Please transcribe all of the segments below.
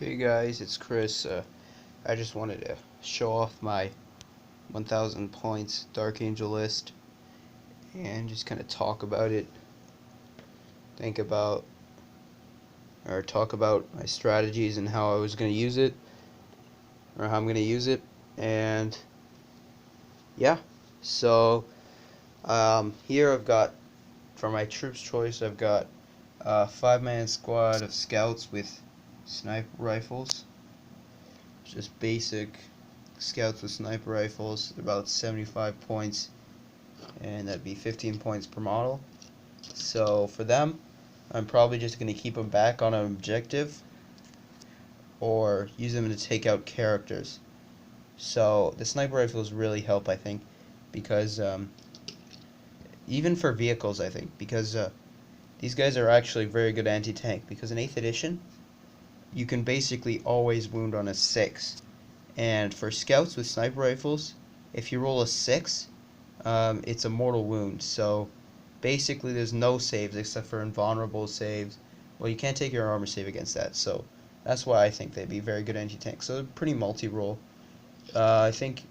Hey guys, it's Chris. I just wanted to show off my 1000 points Dark Angel list and just kind of talk about it, think about, or talk about my strategies and how I was going to use it, or how I'm going to use it. And yeah, so here I've got, for my troops choice, I've got a 5-man squad of scouts with sniper rifles, just basic scouts with sniper rifles, about 75 points, and that'd be 15 points per model. So for them, I'm probably just going to keep them back on an objective or use them to take out characters. So the sniper rifles really help, I think, because even for vehicles, I think, because these guys are actually very good anti-tank, because in 8th edition, you can basically always wound on a 6. And for scouts with sniper rifles, if you roll a 6, it's a mortal wound. So basically there's no saves except for invulnerable saves. Well, you can't take your armor save against that, so that's why I think they'd be very good anti-tank. So they're pretty multi-role. I think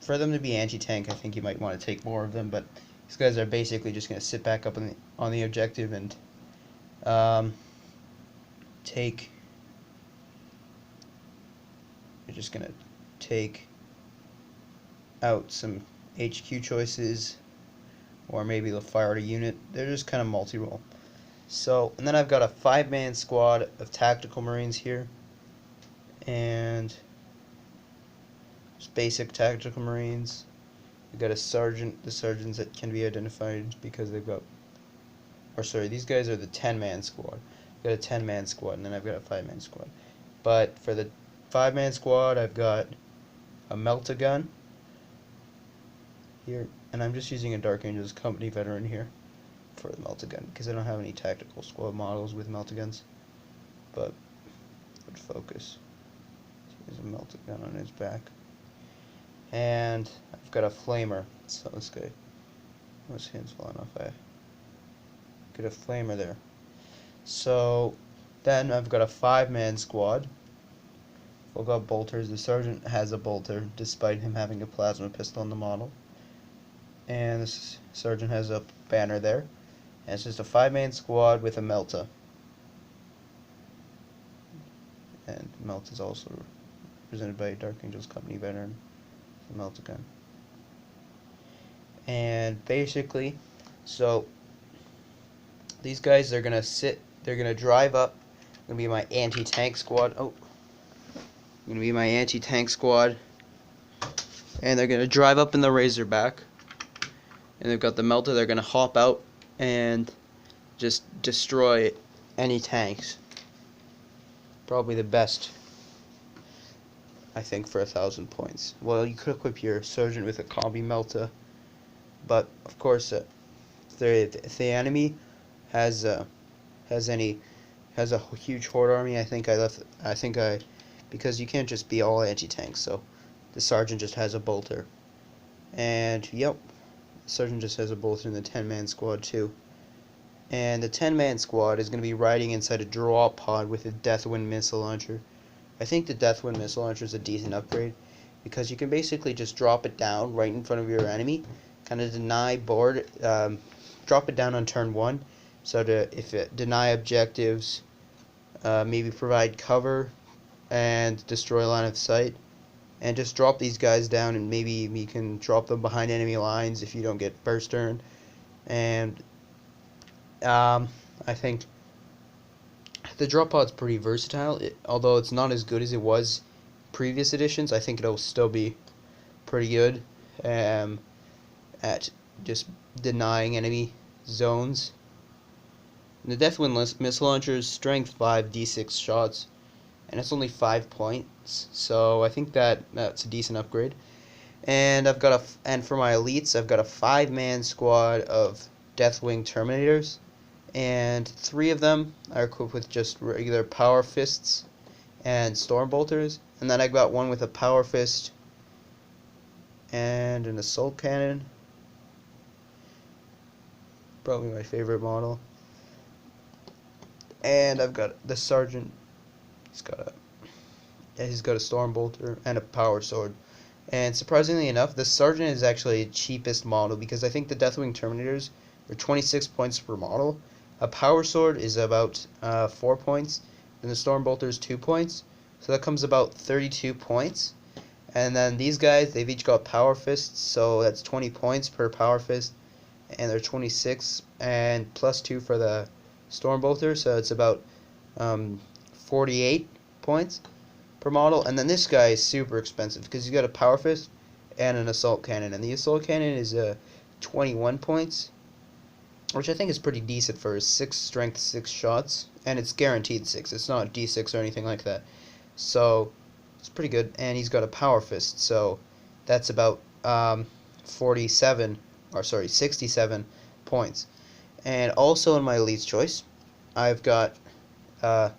for them to be anti-tank, I think you might want to take more of them, but these guys are basically just going to sit back up on the objective and um, take. You're just going to take out some HQ choices, or maybe they'll fire at a unit. They're just kind of multi-role. So, and then I've got a 5-man squad of tactical marines here, and just basic tactical marines. We've got a sergeant, the sergeants that can be identified because they've got, or sorry, these guys are the 10-man squad. I've got a 10-man squad, and then I've got a 5-man squad. But for the 5-man squad, I've got a Melta-Gun here, and I'm just using a Dark Angels Company veteran here for the Melta-Gun, because I don't have any tactical squad models with Melta-Guns. But would focus. There's a Melta-Gun on his back. And I've got a flamer. So this guy, his hand's falling off. I got a flamer there. So then I've got a 5-man squad. We've got bolters. The sergeant has a bolter, despite him having a plasma pistol on the model. And this sergeant has a banner there. And it's just a 5-man squad with a Melta. And Melta is also represented by a Dark Angels Company veteran, the Melta-Gun. And basically, so these guys are gonna sit. They're gonna drive up. Gonna be my anti-tank squad. Gonna be my anti-tank squad, and they're gonna drive up in the Razorback. And they've got the Melta. They're gonna hop out and just destroy any tanks. Probably the best, I think, for 1,000 points. Well, you could equip your sergeant with a combi Melta, but of course, if the enemy has a huge horde army, because you can't just be all anti-tank, so the sergeant just has a bolter. And yep, the sergeant just has a bolter in the 10-man squad too. And the 10-man squad is going to be riding inside a drop pod with a Deathwind missile launcher. I think the Deathwind missile launcher is a decent upgrade, because you can basically just drop it down right in front of your enemy, kind of drop it down on turn 1, so if it deny objectives, maybe provide cover and destroy line of sight, and just drop these guys down, and maybe you can drop them behind enemy lines if you don't get first turn. And I think the drop pod's pretty versatile. Although it's not as good as it was previous editions, I think it'll still be pretty good at just denying enemy zones. And the Deathwind missile launcher is strength 5, d6 shots, and it's only 5 points, so I think that's a decent upgrade. And for my elites, I've got a 5-man squad of Deathwing Terminators, and 3 of them are equipped with just regular Power Fists and Stormbolters, and then I got one with a Power Fist and an Assault Cannon, probably my favorite model. And I've got the Sergeant, he's got a he's got a storm bolter and a power sword. And surprisingly enough, the Sergeant is actually the cheapest model because I think the Deathwing Terminators are 26 points per model. A power sword is about 4 points, and the storm bolter is 2 points. So that comes about 32 points. And then these guys, they've each got power fists, so that's 20 points per power fist, and they're 26, and plus 2 for the storm bolter, so it's about 48 points per model. And then this guy is super expensive because he's got a power fist and an assault cannon, and the assault cannon is 21 points, which I think is pretty decent for 6 strength 6 shots, and it's guaranteed 6. It's not D6 or anything like that, so it's pretty good. And he's got a power fist, so that's about 67 points. And also in my Elite's Choice, I've got a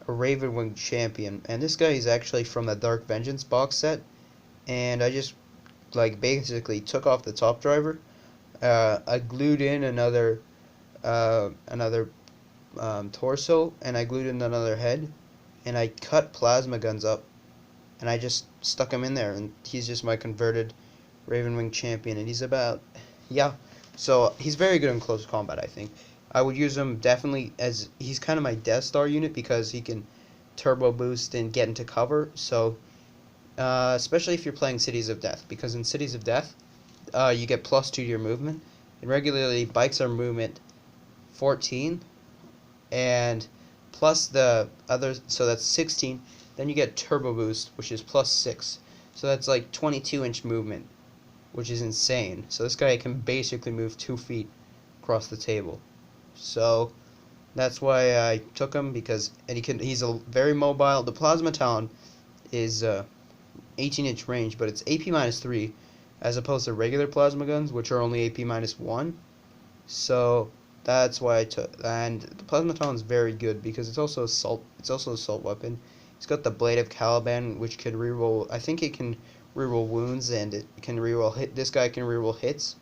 Ravenwing Champion, and this guy is actually from the Dark Vengeance box set, and I just basically took off the top driver. I glued in another torso, and I glued in another head, and I cut plasma guns up, and I just stuck him in there, and he's just my converted Ravenwing Champion, and he's about, yeah, so he's very good in close combat, I think. I would use him definitely as, he's kind of my Death Star unit because he can turbo boost and get into cover, so especially if you're playing Cities of Death, because in Cities of Death, you get +2 to your movement, and regularly bikes are movement 14, and plus the others, so that's 16, then you get turbo boost, which is +6, so that's like 22-inch movement, which is insane. So this guy can basically move 2 feet across the table, so that's why I took him, because he's a very mobile. The Plasma Talon is 18-inch range, but it's AP -3 as opposed to regular plasma guns, which are only AP -1. So that's why I took. And the Plasma Talon is very good because it's also assault. It's also an assault weapon. It's got the Blade of Caliban, which can reroll. I think it can reroll wounds, and it can reroll hit. This guy can reroll hits,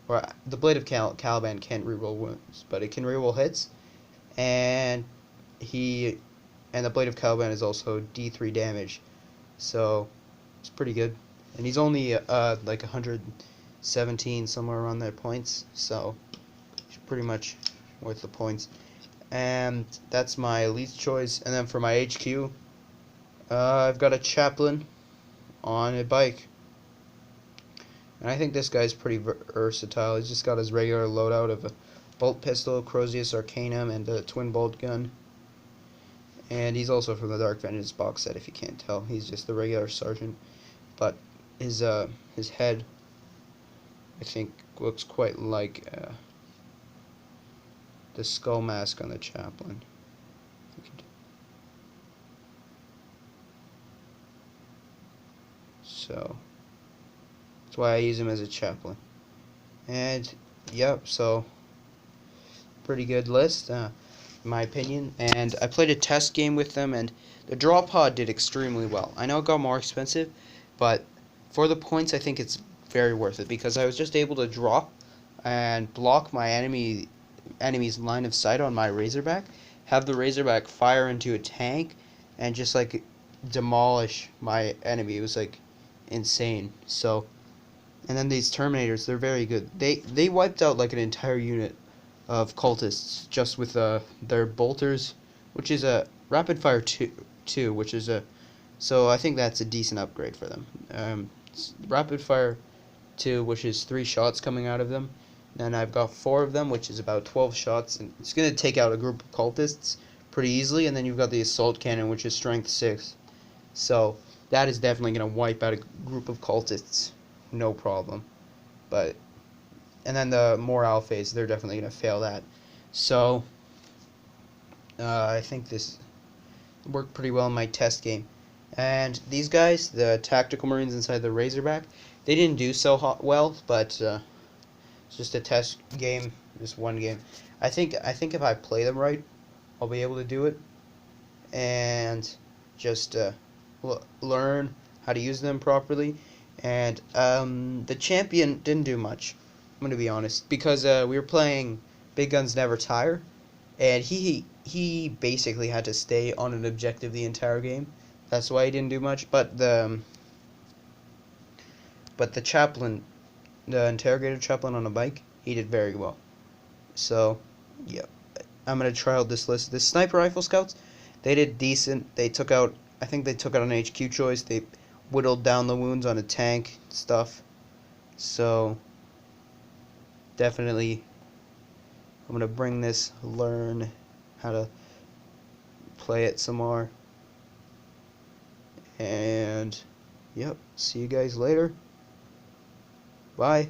or the Blade of Caliban can't reroll wounds, but it can reroll hits. And the Blade of Caliban is also D3 damage, so it's pretty good. And he's only like 117, somewhere around there, points, so he's pretty much worth the points. And that's my Elite's Choice. And then for my HQ, I've got a Chaplain on a bike, and I think this guy's pretty versatile. He's just got his regular loadout of a bolt pistol, Crozius Arcanum, and a twin bolt gun. And he's also from the Dark Vengeance box set, if you can't tell. He's just the regular Sergeant, but his head, I think, looks quite like the skull mask on the Chaplain. So that's why I use him as a Chaplain. And yep, so pretty good list, in my opinion. And I played a test game with them, and the draw pod did extremely well. I know it got more expensive, but for the points, I think it's very worth it, because I was just able to draw and block my enemy's line of sight on my Razorback, have the Razorback fire into a tank, and just like demolish my enemy. It was like insane. So, and then these Terminators, they're very good. They wiped out like an entire unit of cultists just with their bolters, which is a rapid fire 2, which is a, so I think that's a decent upgrade for them. Rapid fire 2, which is 3 shots coming out of them. Then I've got 4 of them, which is about 12 shots, and it's gonna take out a group of cultists pretty easily. And then you've got the assault cannon, which is strength 6. So that is definitely gonna wipe out a group of cultists, no problem. But and then the morale phase, they're definitely going to fail that. So I think this worked pretty well in my test game. And these guys, the Tactical Marines inside the Razorback, they didn't do so well, but it's just a test game, just one game. I think if I play them right, I'll be able to do it, and just learn how to use them properly. And the Champion didn't do much, I'm going to be honest, because we were playing Big Guns Never Tire, and he basically had to stay on an objective the entire game. That's why he didn't do much. But the chaplain, the interrogator chaplain on a bike, he did very well. So, yeah, I'm gonna try out this list. The sniper rifle scouts, they did decent. They took out, I think they took out an HQ choice. They whittled down the wounds on a tank stuff. So, definitely, I'm gonna bring this, learn how to play it some more. And, yep, see you guys later. Bye.